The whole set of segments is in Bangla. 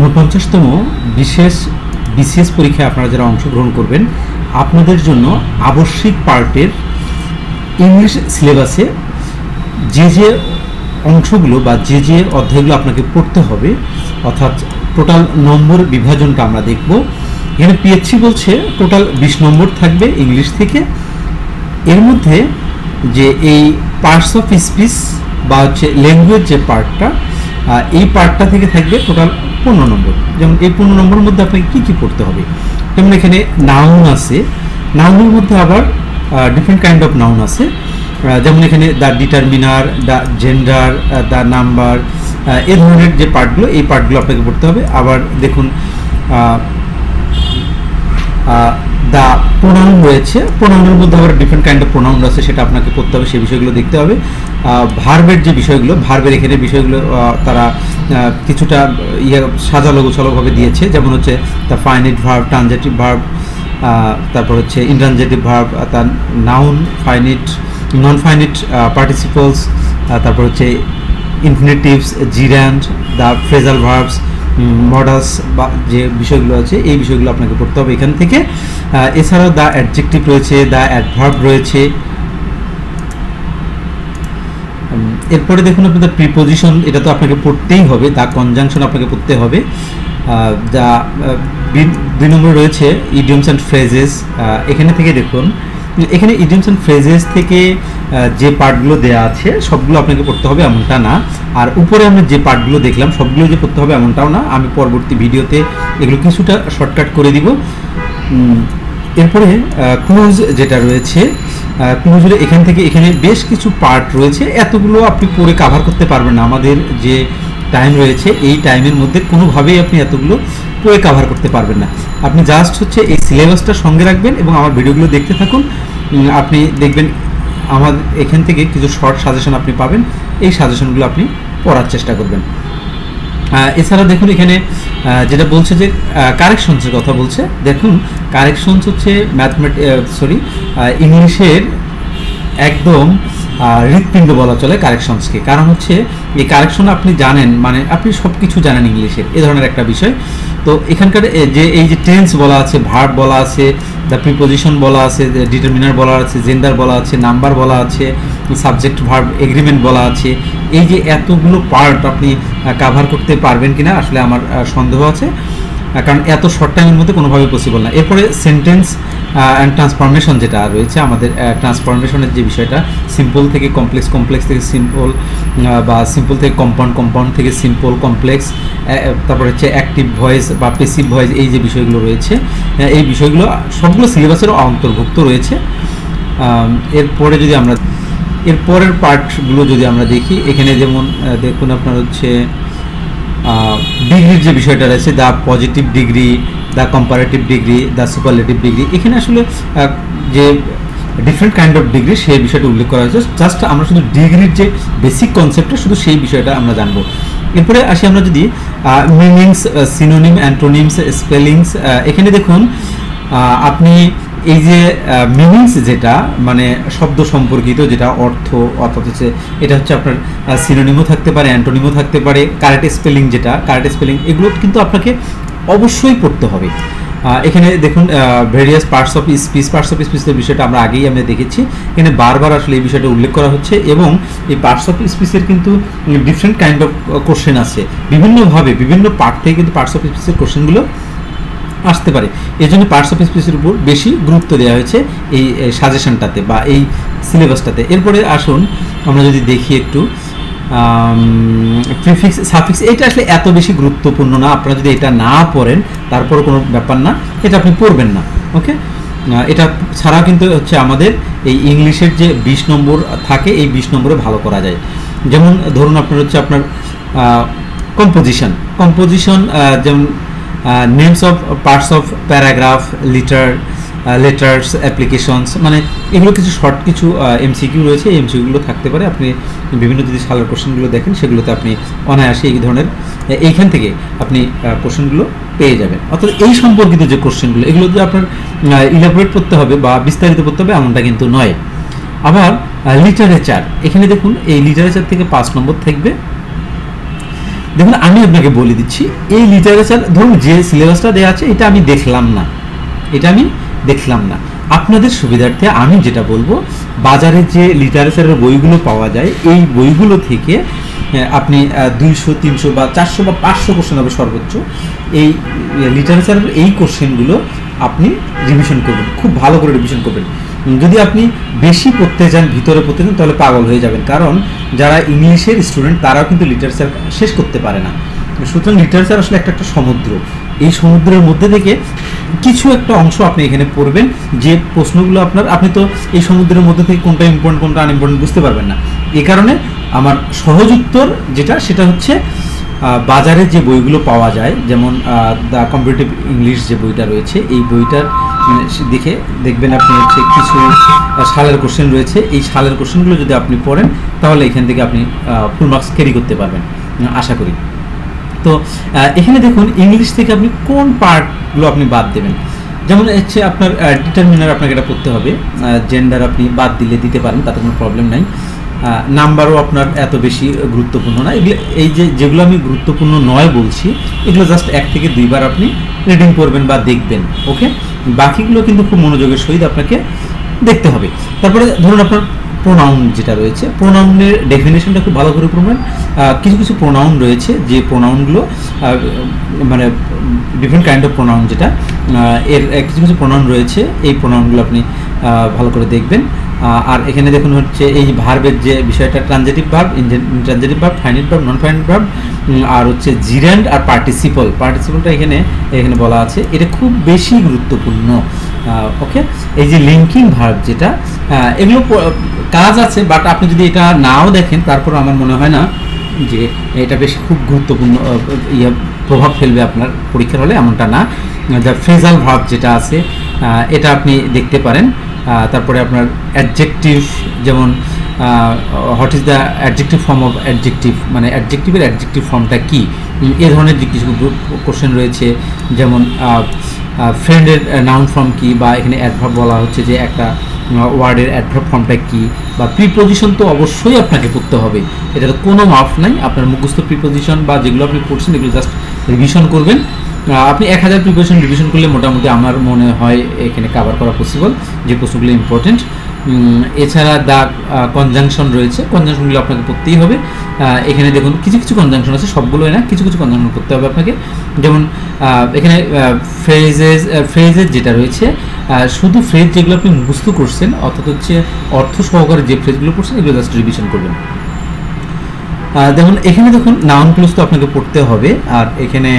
49তম বিশেষ বিসিএস পরীক্ষায় আপনারা যারা অংশগ্রহণ করবেন, আপনাদের জন্য আবশ্যিক পার্টের ইংলিশ সিলেবাসে যে অংশগুলো বা যে অধ্যায়গুলো আপনাকে পড়তে হবে, অর্থাৎ টোটাল নম্বর বিভাজনটা আমরা দেখব। এখানে পিএইচসি বলছে টোটাল 20 নম্বর থাকবে ইংলিশ থেকে। এর মধ্যে যে এই পার্টস অফ স্পিচ বা হচ্ছে ল্যাঙ্গুয়েজ যে পার্টটা, এই পার্টটা থেকে থাকবে টোটাল 15 নম্বর। যেমন এই 15 নম্বরের মধ্যে আপনাকে কী কী পড়তে হবে, যেমন এখানে নাউন আছে, নাউনের মধ্যে আবার ডিফারেন্ট কাইন্ড অফ নাউন আছে, যেমন এখানে the determiner, the gender, the number, এই ধরনের যে পার্টগুলো, এই পার্টগুলো আপনাকে পড়তে হবে। আবার দেখুন দ্য প্রোনাউন রয়েছে, প্রোনাউনের মধ্যে আবার ডিফারেন্ট কাইন্ড অফ প্রোনাউন আছে, সেটা আপনাকে পড়তে হবে, সেই বিষয়গুলো দেখতে হবে। ভার্বের যে বিষয়গুলো, ভার্বের এখানে বিষয়গুলো তারা কিছুটা সাজালো গোছালোভাবে দিয়েছে, যেমন হচ্ছে the finite verb, transitive verb, তারপর হচ্ছে ইনট্রানজিটিভ ভার্ব, তার noun, finite, non finite participles, তারপর হচ্ছে infinitives, জিরান্ড, the phrasal verbs, modus বা যে বিষয়গুলো আছে, এই বিষয়গুলো আপনাকে পড়তে হবে এখান থেকে। এছাড়াও দ্য অ্যাডজেক্টিভ রয়েছে, দ্য অ্যাডভার্ব রয়েছে। এরপরে দেখুন আপনাদের প্রিপোজিশন, এটা তো আপনাকে পড়তেই হবে, দ্য কনজাংশন আপনাকে পড়তে হবে। যা 2 নম্বরে রয়েছে ইডিয়মস অ্যান্ড ফ্রেজেস। এখানে থেকে দেখুন, এখানে ইডিয়মস অ্যান্ড ফ্রেজেস থেকে যে পার্টগুলো দেওয়া আছে সবগুলো আপনাকে পড়তে হবে এমনটা না, আর উপরে আমরা যে পার্টগুলো দেখলাম সবগুলো যে পড়তে হবে এমনটাও না। আমি পরবর্তী ভিডিওতে এগুলো কিছুটা শর্টকাট করে দিব। এরপরে ক্লুজ যেটা রয়েছে, ক্লুজের এখান থেকে এখানে বেশ কিছু পার্ট রয়েছে, এতগুলো আপনি পড়ে কাভার করতে পারবেন না। আমাদের যে টাইম রয়েছে এই টাইমের মধ্যে কোনোভাবেই আপনি এতগুলো পড়ে কাভার করতে পারবেন না। আপনি জাস্ট হচ্ছে এই সিলেবাসটা সঙ্গে রাখবেন এবং আমার ভিডিওগুলো দেখতে থাকুন। আপনি দেখবেন আমার এখান থেকে কিছু শর্ট সাজেশন আপনি পাবেন, এই সাজেশনগুলো আপনি পড়ার চেষ্টা করবেন। এছাড়া দেখুন এখানে যেটা বলছে যে কারেকশনসের কথা বলছে। দেখুন কারেকশনস হচ্ছে ইংলিশের একদম হৃৎপিণ্ড বলা চলে কারেকশনসকে, কারণ হচ্ছে এই কারেকশন আপনি জানেন, মানে আপনি সব কিছু জানেন ইংলিশের, এ ধরনের একটা বিষয়। তো এখানকার যে এই যে টেন্স বলা আছে, ভার্ব বলা আছে, দ্য প্রিপোজিশন বলা আছে, ডিটারমিনার বলা আছে, জেন্ডার বলা আছে, নাম্বার বলা আছে, সাবজেক্ট ভার্ব এগ্রিমেন্ট বলা আছে, এই যে এতগুলো পার্ট আপনি কাভার করতে পারবেন কিনা আসলে আমার সন্দেহ আছে, কারণ এত শর্ট টাইমের মধ্যে কোনোভাবে পসিবল না। এরপরে সেন্টেন্স অ্যান্ড ট্রান্সফরমেশন যেটা রয়েছে, আমাদের ট্রান্সফরমেশনের যে বিষয়টা, সিম্পল থেকে কমপ্লেক্স, কমপ্লেক্স থেকে সিম্পল, বা সিম্পল থেকে কম্পাউন্ড, কম্পাউন্ড থেকে সিম্পল, কমপ্লেক্স, তারপরে হচ্ছে অ্যাক্টিভ ভয়েস বা প্যাসিভ ভয়েস, এই যে বিষয়গুলো রয়েছে, এই বিষয়গুলো সবগুলো সিলেবাসেরও অন্তর্ভুক্ত রয়েছে। এরপরে যদি আমরা এরপরের পার্টগুলো যদি আমরা দেখি, এখানে যেমন দেখুন আপনার হচ্ছে ডিগ্রির যে বিষয়টা রয়েছে, the positive degree, the comparative degree, the superlative degree, এখানে আসলে যে ডিফারেন্ট কাইন্ড অফ ডিগ্রি সেই বিষয়টা উল্লেখ করা হয়েছে। জাস্ট আমরা শুধু ডিগ্রির যে বেসিক কনসেপ্টটা, শুধু সেই বিষয়টা আমরা জানবো। এরপরে আসি আমরা যদি মিনিংস, সিনোনিম, অ্যান্টোনিমস, স্পেলিংস, এখানে দেখুন আপনি এই যে মিনিংস যেটা মানে শব্দ সম্পর্কিত যেটা অর্থ, অর্থাৎ হচ্ছে এটা হচ্ছে আপনার সিনোনিমও থাকতে পারে, অ্যান্টোনিমও থাকতে পারে, কারেক্ট স্পেলিং যেটা, কারেক্ট স্পেলিং, এগুলো কিন্তু আপনাকে অবশ্যই পড়তে হবে। এখানে দেখুন various parts of speech, parts of স্পিচের বিষয়টা আমরা আগেই আমরা দেখেছি, এখানে বারবার আসলে এই বিষয়টা উল্লেখ করা হচ্ছে, এবং এই পার্টস অফ স্পিচের কিন্তু ডিফারেন্ট কাইন্ড অফ কোশ্চেন আছে, বিভিন্নভাবে বিভিন্ন পার্ট থেকে কিন্তু পার্টস অফ স্পিচের কোশ্চেনগুলো আসতে পারে। এই জন্য পার্টস অফ স্পিচের উপর বেশি গুরুত্ব দেওয়া হয়েছে এই সাজেশনটাতে বা এই সিলেবাসটাতে। এরপরে আসুন আমরা যদি দেখি একটু প্রিফিক্স, সাফিক্স, এটা আসলে এত বেশি গুরুত্বপূর্ণ না, আপনারা যদি এটা না পড়েন তারপরে কোনো ব্যাপার না, এটা আপনি পড়বেন না, ওকে। এটা ছাড়া কিন্তু হচ্ছে আমাদের এই ইংলিশের যে 20 নম্বর থাকে, এই 20 নম্বরে ভালো করা যায়। যেমন ধরুন আপনার হচ্ছে আপনার কম্পোজিশন, যেমন names of parts of paragraph, letters, applications, মানে এগুলো কিছু শর্ট কিছু এমসিকিউ রয়েছে, এই এমসিকিউগুলো থাকতে পারে। আপনি বিভিন্ন যদি সালের কোশ্চেনগুলো দেখেন সেগুলোতে আপনি অনায়াসে এই ধরনের এইখান থেকে আপনি কোশ্চেনগুলো পেয়ে যাবেন। অর্থাৎ এই সম্পর্কিত যে কোশ্চেনগুলো, এগুলো যে আপনার ইলাবোরেট করতে হবে বা বিস্তারিত করতে হবে এমনটা কিন্তু নয়। আবার লিটারেচার, এখানে দেখুন এই লিটারেচার থেকে 5 নম্বর থাকবে। দেখুন আমি আপনাকে বলে দিচ্ছি, এই লিটারেচার ধরুন যে সিলেবাসটা দেওয়া আছে এটা আমি দেখলাম না, আপনাদের সুবিধার্থে আমি যেটা বলবো, বাজারে যে লিটারেচারের বইগুলো পাওয়া যায় এই বইগুলো থেকে আপনি 200, 300 বা 400 বা 500 কোশ্চেন হবে সর্বোচ্চ, এই লিটারেচারের এই কোশ্চেনগুলো আপনি রিভিশন করবেন, খুব ভালো করে রিভিশন করবেন। যদি আপনি বেশি পড়তে চান, ভিতরে পড়তে চান, তাহলে পাগল হয়ে যাবেন, কারণ যারা ইংলিশের স্টুডেন্ট তারাও কিন্তু লিটারেচার শেষ করতে পারে না। সুতরাং লিটারেচার আসলে একটা সমুদ্র, এই সমুদ্রের মধ্যে থেকে কিছু একটা অংশ আপনি এখানে পড়বেন, যে প্রশ্নগুলো আপনি তো এই সমুদ্রের মধ্যে থেকে কোনটা ইম্পর্টেন্ট কোনটা আনইম্পর্টেন্ট বুঝতে পারবেন না। এই কারণে আমার সহজ উত্তর সেটা হচ্ছে বাজারে যে বইগুলো পাওয়া যায়, যেমন দ্য কম্পিটিটিভ ইংলিশ যে বইটা রয়েছে, এই বইটার দেখবেন আপনি হচ্ছে কিছু সালের কোশ্চেন রয়েছে, এই সালের কোশ্চেনগুলো যদি আপনি পড়েন তাহলে এখান থেকে আপনি ফুল মার্কস ক্যারি করতে পারবেন আশা করি। তো এখানে দেখুন ইংলিশ থেকে আপনি কোন পার্টগুলো আপনি বাদ দেবেন, যেমন হচ্ছে আপনার ডিটারমিনার আপনাকে এটা পড়তে হবে, জেন্ডার আপনি বাদ দিতে পারেন, তাতে কোনো প্রবলেম নাই। নাম্বারও আপনার এত বেশি গুরুত্বপূর্ণ না, এগুলো যেগুলো আমি গুরুত্বপূর্ণ নয় বলছি এগুলো জাস্ট 1 থেকে 2 বার আপনি রিডিং করবেন বা দেখবেন, ওকে। বাকিগুলো কিন্তু খুব মনোযোগের সহিত আপনাকে দেখতে হবে। তারপরে ধরুন আপনার প্রোনাউন যেটা রয়েছে, প্রোনাউনের ডেফিনেশনটা খুব ভালো করে পড়বেন। কিছু প্রোনাউন রয়েছে যে প্রোনাউনগুলো মানে ডিফারেন্ট কাইন্ড অফ প্রোনাউন, যেটা এর কিছু প্রোনাউন রয়েছে, এই প্রোনাউনগুলো আপনি ভালো করে দেখবেন। আর এখানে দেখুন হচ্ছে এই ভার্বের যে বিষয়টা, transitive verb, intransitive verb, finite verb, non finite verb, আর হচ্ছে জিরান্ড আর পার্টিসিপলটা এখানে বলা আছে, এটা খুব বেশি গুরুত্বপূর্ণ, ওকে। এই যে লিঙ্কিং ভার্ব যেটা, এগুলো কাজ আছে, বাট আপনি যদি এটা নাও দেখেন তারপর আমার মনে হয় না যে এটা বেশি খুব গুরুত্বপূর্ণ প্রভাব ফেলবে আপনার পরীক্ষার হলে, এমনটা না। দ্য ফ্রেজাল ভার্ব যেটা আছে এটা আপনি দেখতে পারেন। তারপরে আপনার অ্যাডজেক্টিভ, যেমন what is the adjective form of adjective, মানে অ্যাডজেক্টিভের অ্যাডজেক্টিভ ফর্মটা কী, এই ধরনের যে কিছু কোশ্চেন রয়েছে। যেমন ফ্রেন্ডের নাউন ফর্ম কী, বা এখানে অ্যাডভার্ব বলা হচ্ছে যে একটা ওয়ার্ডের অ্যাডভার্ব ফর্মটা কী, বা প্রিপোজিশন তো অবশ্যই আপনাকে পড়তে হবে, এটা তো কোনো মাফ নাই। আপনার মুখস্থ প্রিপোজিশন বা যেগুলো আপনি পড়ছেন এগুলো জাস্ট রিভিশন করবেন। আপনি 1000 প্রিপারেশন রিভিশন করলে মোটামুটি আমার মনে হয় এখানে কভার করা পসিবল, যে প্রশ্নগুলো ইম্পর্টেন্ট। এছাড়া দা কনজাংশন রয়েছে, কনজাংশনগুলো আপনাকে পড়তেই হবে। এখানে দেখুন কিছু কনজাংশন আছে, সবগুলোই না, কিছু কনজাংশন করতে হবে আপনাকে। যেমন এখানে ফ্রেজের যেটা রয়েছে, শুধু ফ্রেজ যেগুলো আপনি মুখস্থ করছেন, অর্থাৎ হচ্ছে অর্থ সহকারে যে ফ্রেজগুলো পড়ছেন এগুলো জাস্ট রিভিশন করবেন। দেখুন এখানে দেখুন নাউন ক্লোজ তো আপনাকে পড়তে হবে, আর এখানে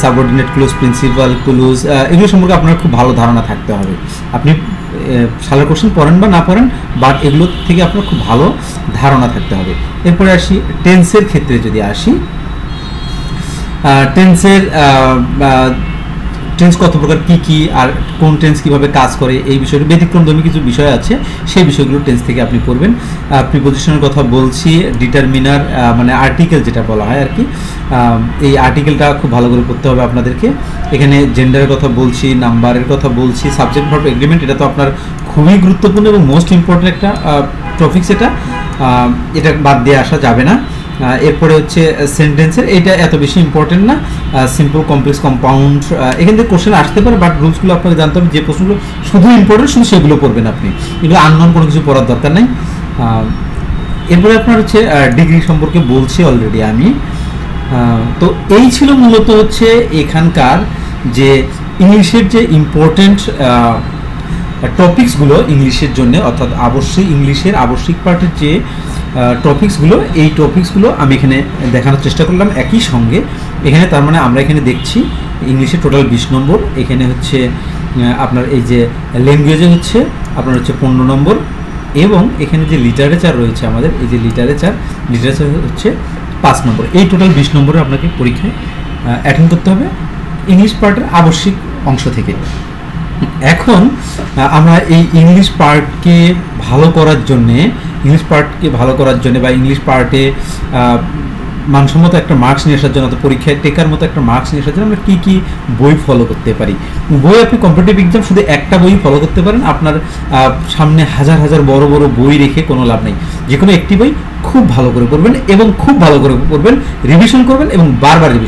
সাবঅর্ডিনেট ক্লোজ, প্রিন্সিপাল ক্লোজ, এগুলো সম্পর্কে আপনার খুব ভালো ধারণা থাকতে হবে। আপনি সালের কোশ্চেন পড়েন বা না পড়েন, বাট এগুলো থেকে আপনার খুব ভালো ধারণা থাকতে হবে। এরপরে আসি টেন্সের ক্ষেত্রে, যদি আসি টেন্স কত প্রকার, কি আর কোন টেন্স কিভাবে কাজ করে, এই বিষয়টি ব্যতিক্রমধর্মী কিছু বিষয় আছে, সেই বিষয়গুলো টেন্স থেকে আপনি পড়বেন। প্রিপোজিশনের কথা বলছি, ডিটারমিনার মানে আর্টিকেল যেটা বলা হয় আর কি, এই আর্টিকেলটা খুব ভালো করে পড়তে হবে আপনাদেরকে। এখানে জেন্ডারের কথা বলছি, নাম্বারের কথা বলছি, সাবজেক্ট ভার্ব এগ্রিমেন্ট, এটা তো আপনার খুবই গুরুত্বপূর্ণ এবং মোস্ট ইম্পর্টেন্ট একটা টপিকস, এটা বাদ দিয়ে আসা যাবে না। এরপরে হচ্ছে সেন্টেন্সের, এটা এত বেশি ইম্পর্টেন্ট না। সিম্পল, কমপ্লেক্স, কম্পাউন্ড, এখান থেকে কোশ্চেন আসতে পারে, বাট রুলসগুলো আপনাকে জানতে হবে, যে প্রশ্নগুলো শুধু ইম্পর্টেন্ট শুধু সেগুলো পড়বেন আপনি, এগুলো আননোন কোনো কিছু পড়ার দরকার নেই। এরপরে আপনার হচ্ছে ডিগ্রি সম্পর্কে বলছি অলরেডি আমি। তো এই ছিল মূলত হচ্ছে এখানকার যে ইংলিশের যে ইম্পর্টেন্ট টপিকসগুলো ইংলিশের জন্য, অর্থাৎ ইংলিশের আবশ্যিক পার্টের যে টপিকসগুলো, এই টপিকসগুলো আমি এখানে দেখানোর চেষ্টা করলাম একই সঙ্গে। এখানে তার মানে আমরা এখানে দেখছি ইংলিশে টোটাল 20 নম্বর, এখানে হচ্ছে আপনার এই যে ল্যাঙ্গুয়েজে হচ্ছে আপনার হচ্ছে 15 নম্বর, এবং এখানে যে লিটারেচার রয়েছে আমাদের, এই যে লিটারেচার হচ্ছে 5 নম্বর। এই টোটাল 20 নম্বরে আপনাকে পরীক্ষায় অ্যাটেন্ড করতে হবে ইংলিশ পার্টের আবশ্যিক অংশ থেকে। এখন আমরা এই ইংলিশ পার্টকে ভালো করার জন্যে বা ইংলিশ পার্টে মানসম্মত একটা মার্কস নিয়ে আসার জন্য, পরীক্ষায় টেকার মতো একটা মার্কস নিয়ে আসার জন্য আমরা কী বই ফলো করতে পারি। বই আপনি কম্পিটিটিভ এক্সাম শুধু একটা বই ফলো করতে পারেন, আপনার সামনে হাজার বড় বই রেখে কোনো লাভ নেই। যে কোনো একটি বই খুব ভালো করে পড়বেন এবং খুব ভালো করে পড়বেন, রিভিশন করবেন এবং বারবার রিভিশন